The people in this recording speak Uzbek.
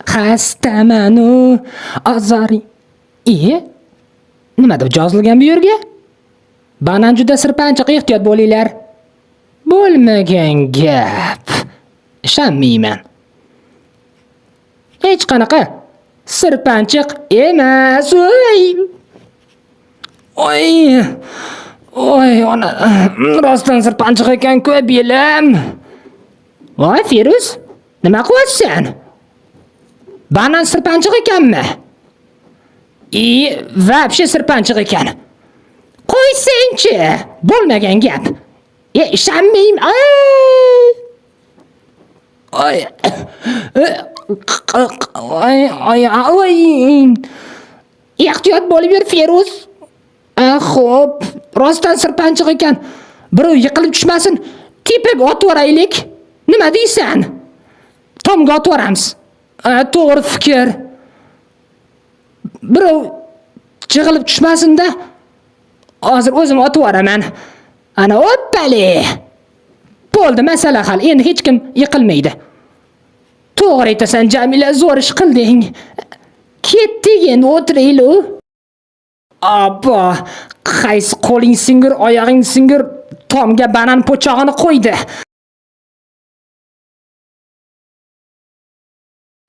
Xastaman u azari. Nima deb yozilgan bu yerga? Banan juda sirpanchiq, ehtiyot bo'linglar. Bo'lmagan gap. Ishonmayman. Hech qanaqa sirpanchiq emas. Oy, ona, rostdan sirpanchiq ekan-ku, belim. Voy, Firuz, nima qilyapsan? Banan sirpanchiq ekanmi? Vobshe sirpanchiq ekan. Qo'ysangchi, bo'lmagan gap. Ishonmayman. Ehtiyot bo'lib yur, Firuz. Xo'p, rostdan sirpanchiq ekan. Birov yiqilib tushmasin, tepib otvoraylik. Nima deysan? Tomga otvoramiz. To'g'ri fikr. Birov jig'ilib tushmasin-da. Hozir o'zim otvoraman. Ana o'ppali. Bo'ldi, masala hal. Endi hech kim yiqilmaydi. To'g'ri aytasan, Jamila, zo'r ish qilding. Ketdik, endi o'tiraylik. Abba, qaysi qo'ling singir, oyog'ing singir, tomga banan po'chog'ini qo'ydi.